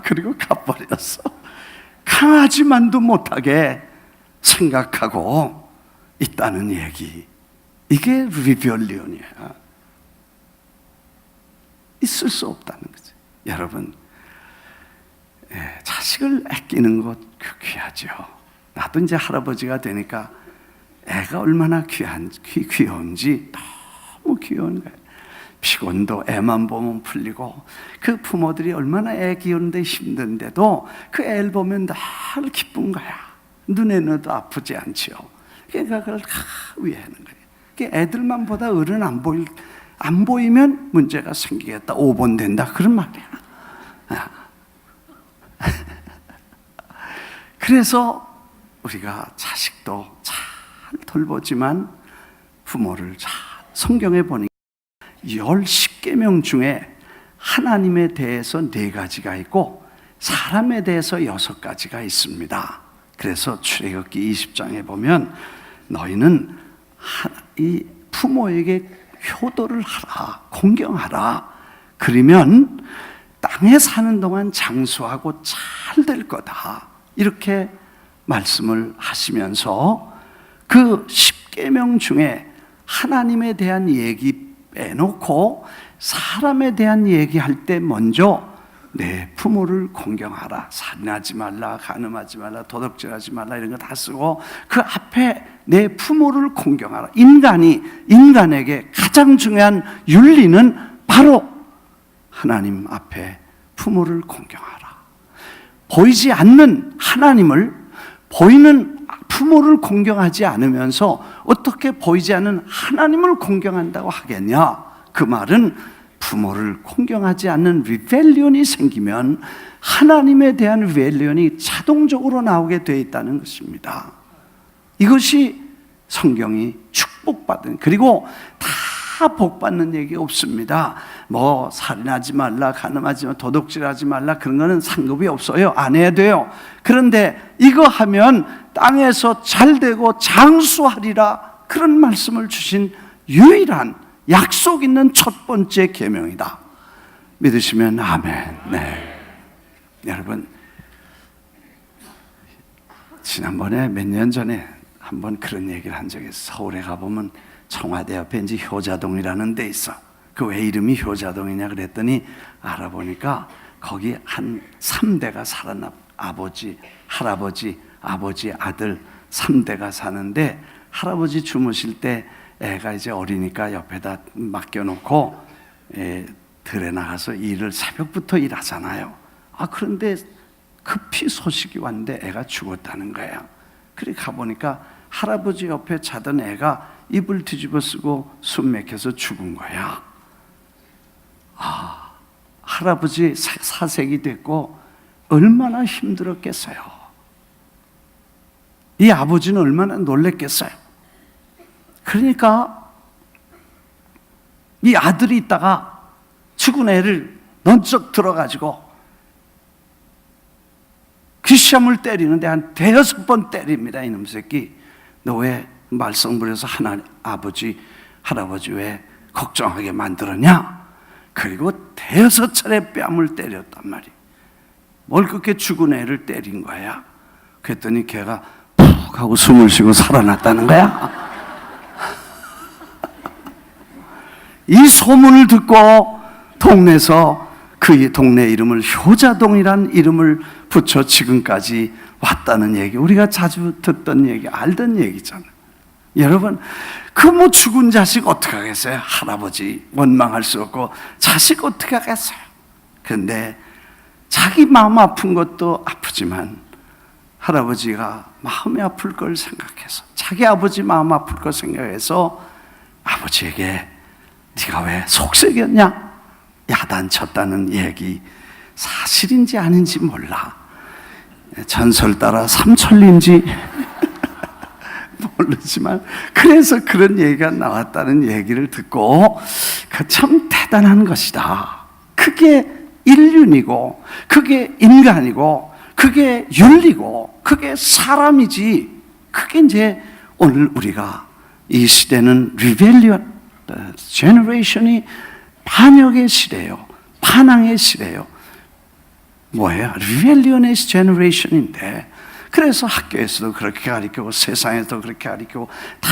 그리고 가버렸어. 강아지만도 못하게 생각하고 있다는 얘기. 이게 리벨리온이야. 있을 수 없다는 거지. 여러분, 자식을 아끼는 것 귀하죠. 나도 이제 할아버지가 되니까 애가 얼마나 귀여운지 너무 귀여운 거예요. 피곤도 애만 보면 풀리고, 그 부모들이 얼마나 애 키우는데 힘든데도 그 애를 보면 늘 기쁜 거야. 눈에 넣어도 아프지 않지요. 그러니까 그걸 위하는 거예요. 애들만 보다 어른 안 보이면 문제가 생기겠다. 5번 된다. 그런 말이야. 그래서 우리가 자식도 잘 돌보지만 부모를 잘, 성경에 보니까 10계명 중에 하나님에 대해서 4가지가 있고 사람에 대해서 6가지가 있습니다. 그래서 출애굽기 20장에 보면 너희는 이 부모에게 효도를 하라, 공경하라. 그러면 땅에 사는 동안 장수하고 잘 될 거다. 이렇게 말씀을 하시면서 그 10계명 중에 하나님에 대한 얘기 빼놓고 사람에 대한 얘기할 때 먼저 내 부모를 공경하라, 살인하지 말라, 간음하지 말라, 도둑질하지 말라, 이런 거 다 쓰고 그 앞에 내 부모를 공경하라. 인간에게 가장 중요한 윤리는 바로 하나님 앞에 부모를 공경하라. 보이지 않는 하나님을 보이는 부모를 공경하지 않으면서 어떻게 보이지 않는 하나님을 공경한다고 하겠냐? 그 말은 부모를 공경하지 않는 리벨리온이 생기면 하나님에 대한 리벨리온이 자동적으로 나오게 되어 있다는 것입니다. 이것이 성경이 축복받은, 그리고 다 복받는 얘기 없습니다. 뭐 살인하지 말라, 간음하지 말라, 도둑질하지 말라, 그런 거는 상급이 없어요. 안 해야 돼요. 그런데 이거 하면 땅에서 잘되고 장수하리라, 그런 말씀을 주신 유일한 약속 있는 첫 번째 계명이다. 믿으시면 아멘. 네. 여러분, 지난번에 몇 년 전에 한번 그런 얘기를 한 적이 있어요. 서울에 가보면 청와대 옆에 이제 효자동이라는 데 있어. 그 왜 이름이 효자동이냐 그랬더니 알아보니까 거기 한 3대가 살았나. 아버지, 할아버지, 아버지, 아들 3대가 사는데, 할아버지 주무실 때 애가 이제 어리니까 옆에다 맡겨놓고 들에 나가서 일을 새벽부터 일하잖아요. 그런데 급히 소식이 왔는데 애가 죽었다는 거야. 그래 가보니까 할아버지 옆에 자던 애가 이불 뒤집어 쓰고 숨 막혀서 죽은 거야. 할아버지 사색이 됐고 얼마나 힘들었겠어요. 이 아버지는 얼마나 놀랬겠어요. 그러니까 이 아들이 있다가 죽은 애를 넌쩍 들어가지고 귀시함을 때리는데 한 5번 때립니다. 이놈 새끼, 너 왜 말썽 부려서 하나님 아버지 할아버지 왜 걱정하게 만들었냐? 그리고 5차례 뺨을 때렸단 말이에요. 뭘 그렇게 죽은 애를 때린 거야? 그랬더니 걔가 푹 하고 숨을 쉬고 살아났다는 거야. 이 소문을 듣고 동네에서 그 동네 이름을 효자동이란 이름을 붙여 지금까지 왔다는 얘기, 우리가 자주 듣던 얘기, 알던 얘기잖아요. 여러분, 그 뭐 죽은 자식 어떻게 하겠어요? 할아버지 원망할 수 없고 자식 어떻게 하겠어요? 그런데 자기 마음 아픈 것도 아프지만 할아버지가 마음이 아플 걸 생각해서, 자기 아버지 마음 아플 걸 생각해서 아버지에게 네가 왜 속썩였냐? 야단쳤다는 얘기 사실인지 아닌지 몰라. 전설 따라 삼천리인지 모르지만 그래서 그런 얘기가 나왔다는 얘기를 듣고 참 대단한 것이다. 그게 인륜이고 그게 인간이고 그게 윤리고 그게 사람이지. 그게 이제 오늘 우리가 이 시대는 리벨리언 제너레이션이 반역의 시대예요. 반항의 시대예요. 뭐예요? 리벨리언의 제너레이션인데, 그래서 학교에서도 그렇게 가르치고 세상에서도 그렇게 가르치고 다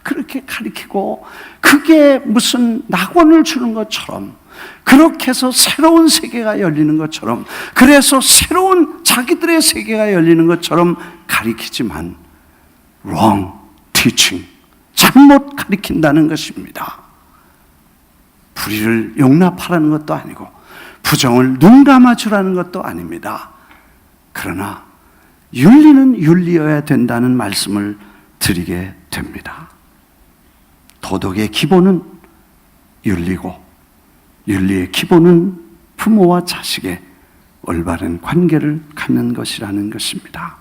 그렇게 가르치고, 그게 무슨 낙원을 주는 것처럼, 그렇게 해서 새로운 세계가 열리는 것처럼, 그래서 새로운 자기들의 세계가 열리는 것처럼 가르치지만 wrong teaching, 잘못 가르친다는 것입니다. 불의를 용납하라는 것도 아니고 부정을 눈 감아주라는 것도 아닙니다. 그러나 윤리는 윤리여야 된다는 말씀을 드리게 됩니다. 도덕의 기본은 윤리고 윤리의 기본은 부모와 자식의 올바른 관계를 갖는 것이라는 것입니다.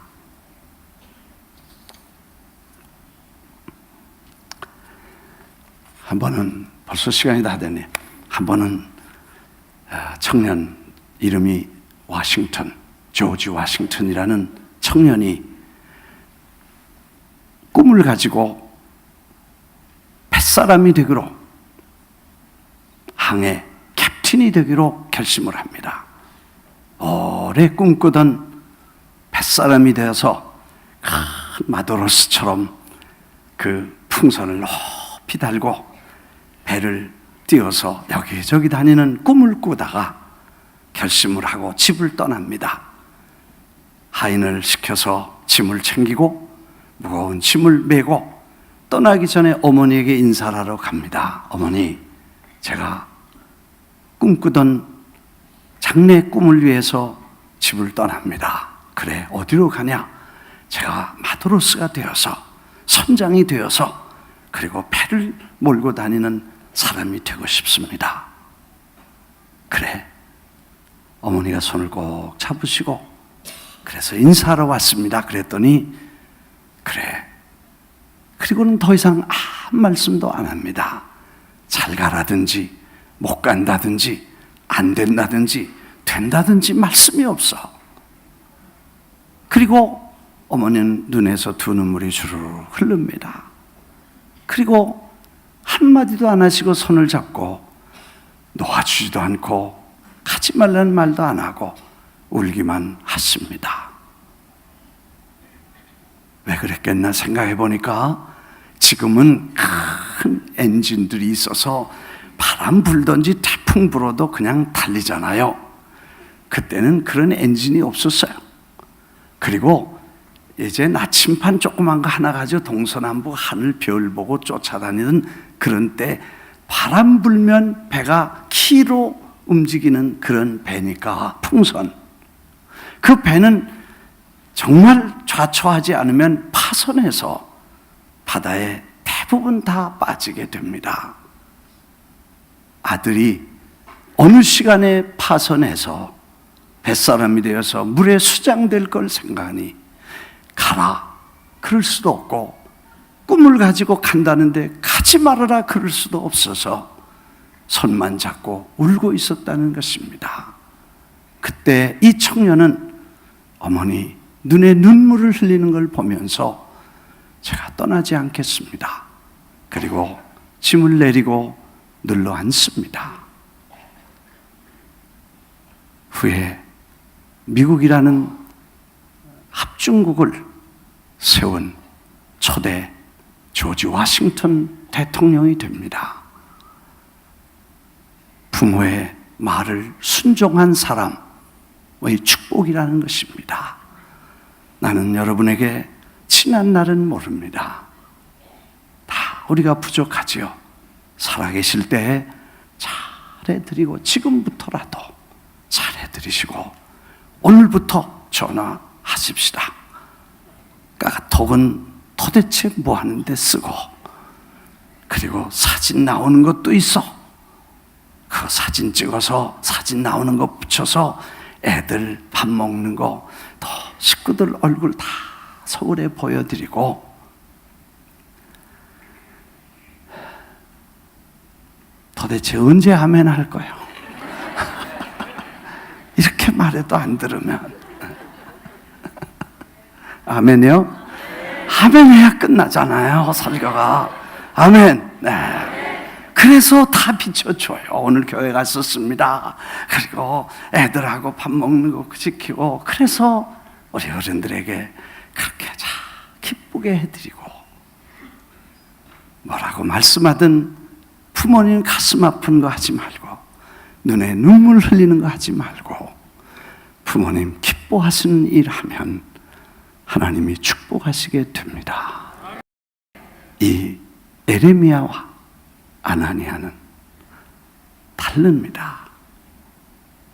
한 번은, 벌써 시간이 다 됐네. 한 번은 청년, 이름이 워싱턴, 조지 워싱턴이라는 청년이 꿈을 가지고 뱃사람이 되기로, 항해 캡틴이 되기로 결심을 합니다. 오래 꿈꾸던 뱃사람이 되어서 큰 마도로스처럼 그 풍선을 높이 달고 배를 띄어서 여기저기 다니는 꿈을 꾸다가 결심을 하고 집을 떠납니다. 하인을 시켜서 짐을 챙기고 무거운 짐을 메고 떠나기 전에 어머니에게 인사를 하러 갑니다. 어머니, 제가 꿈꾸던 장래 꿈을 위해서 집을 떠납니다. 그래, 어디로 가냐? 제가 마도로스가 되어서, 선장이 되어서, 그리고 배를 몰고 다니는 사람이 되고 싶습니다. 그래, 어머니가 손을 꼭 잡으시고 그래서 인사하러 왔습니다. 그랬더니 그래, 그리고는 더 이상 아무 말씀도 안 합니다. 잘 가라든지 못 간다든지 안 된다든지 된다든지 말씀이 없어. 그리고 어머니는 눈에서 두 눈물이 주르르 흐릅니다. 그리고 한마디도 안 하시고 손을 잡고 놓아주지도 않고 가지 말라는 말도 안 하고 울기만 하십니다. 왜 그랬겠나 생각해 보니까 지금은 큰 엔진들이 있어서 바람 불든지 태풍 불어도 그냥 달리잖아요. 그때는 그런 엔진이 없었어요. 그리고 이제 나침반 조그만 거 하나 가지고 동서남북 하늘 별 보고 쫓아다니던 그런 때 바람 불면 배가 키로 움직이는 그런 배니까 풍선. 그 배는 정말 좌초하지 않으면 파손해서 바다에 대부분 다 빠지게 됩니다. 아들이 어느 시간에 파손해서 뱃사람이 되어서 물에 수장될 걸 생각하니 가라 그럴 수도 없고, 꿈을 가지고 간다는데 가지 말아라 그럴 수도 없어서 손만 잡고 울고 있었다는 것입니다. 그때 이 청년은 어머니 눈에 눈물을 흘리는 걸 보면서 제가 떠나지 않겠습니다. 그리고 짐을 내리고 눌러 앉습니다. 후에 미국이라는 합중국을 세운 초대 조지 워싱턴 대통령이 됩니다. 부모의 말을 순종한 사람의 축복이라는 것입니다. 나는 여러분에게 지난 날은 모릅니다. 다 우리가 부족하지요. 살아계실 때에 잘해드리고 지금부터라도 잘해드리시고 오늘부터 전화하십시다. 카카오톡은 도대체 뭐 하는데 쓰고, 그리고 사진 나오는 것도 있어. 그 사진 찍어서 사진 나오는 거 붙여서 애들 밥 먹는 거, 또 식구들 얼굴 다 서울에 보여드리고, 도대체 언제 아멘 할 거예요? 이렇게 말해도 안 들으면. 아멘이요? 아멘 해야 끝나잖아요, 설교가. 아멘. 네. 그래서 다 비춰줘요. 오늘 교회 갔었습니다. 그리고 애들하고 밥 먹는 거 지키고, 그래서 우리 어른들에게 그렇게 잘 기쁘게 해드리고, 뭐라고 말씀하든 부모님 가슴 아픈 거 하지 말고, 눈에 눈물 흘리는 거 하지 말고, 부모님 기뻐하시는 일 하면 하나님이 축복하시게 됩니다. 이 에레미야와 아나니아는 다릅니다.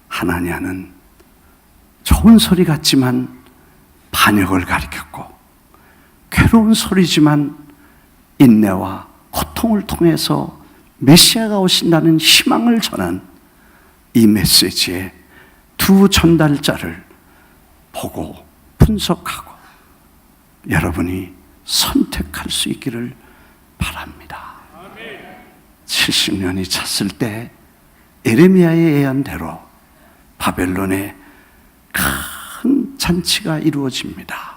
하나니아는 좋은 소리 같지만 반역을 가리켰고, 괴로운 소리지만 인내와 고통을 통해서 메시아가 오신다는 희망을 전한 이 메시지의 두 전달자를 보고 분석하고 여러분이 선택할 수 있기를 바랍니다. 70년이 찼을 때 에레미야의 예언대로 바벨론에 큰 잔치가 이루어집니다.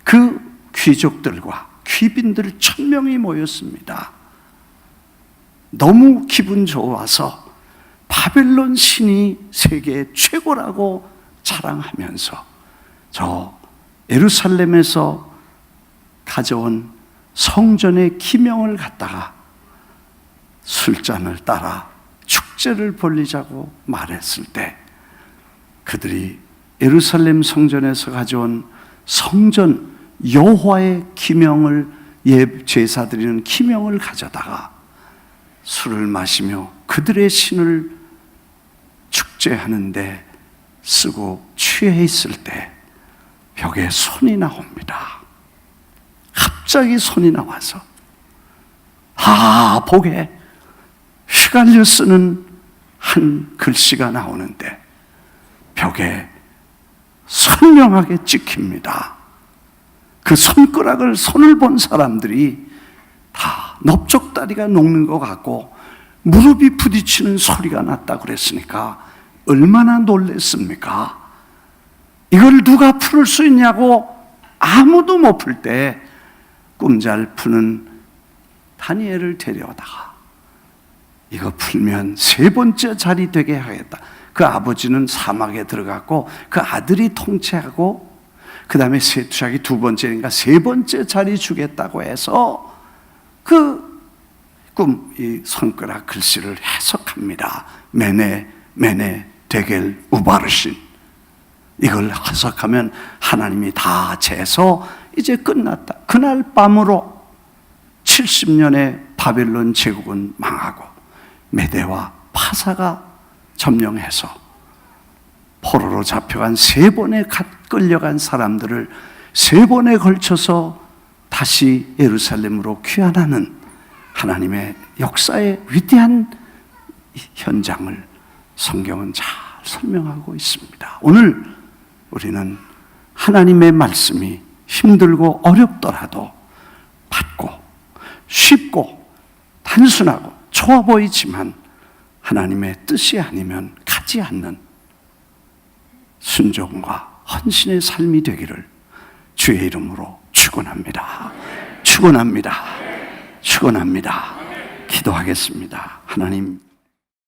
그 귀족들과 귀빈들 1000명이 모였습니다. 너무 기분 좋아서 바벨론 신이 세계 최고라고 자랑하면서 저 예루살렘에서 가져온 성전의 기명을 갖다가 술잔을 따라 축제를 벌리자고 말했을 때, 그들이 예루살렘 성전에서 가져온 성전 여호와의 기명을, 제사 드리는 기명을 가져다가 술을 마시며 그들의 신을 축제하는데 쓰고 취해 있을 때 벽에 손이 나옵니다. 갑자기 손이 나와서 복에 휘갈려 쓰는 한 글씨가 나오는데 벽에 선명하게 찍힙니다. 그 손을 본 사람들이 다 넓적다리가 녹는 것 같고 무릎이 부딪히는 소리가 났다고 그랬으니까 얼마나 놀랬습니까? 이걸 누가 풀을 수 있냐고 아무도 못 풀 때 꿈 잘 푸는 다니엘을 데려다가 이거 풀면 3번째 자리 되게 하겠다. 그 아버지는 사막에 들어갔고 그 아들이 통치하고 그 다음에 세투작이 2번째니까 3번째 자리 주겠다고 해서 그 이 손가락 글씨를 해석합니다. 메네 데겔 우바르신. 이걸 해석하면 하나님이 다 재서 이제 끝났다. 그날 밤으로 70년의 바벨론 제국은 망하고 메대와 파사가 점령해서 포로로 잡혀간 3번에 끌려간 사람들을 3번에 걸쳐서 다시 예루살렘으로 귀환하는 하나님의 역사의 위대한 현장을 성경은 잘 설명하고 있습니다. 오늘 우리는 하나님의 말씀이 힘들고 어렵더라도 받고 쉽고 단순하고 좋아 보이지만 하나님의 뜻이 아니면 가지 않는 순종과 헌신의 삶이 되기를 주의 이름으로 축원합니다. 축원합니다. 축원합니다. 기도하겠습니다. 하나님,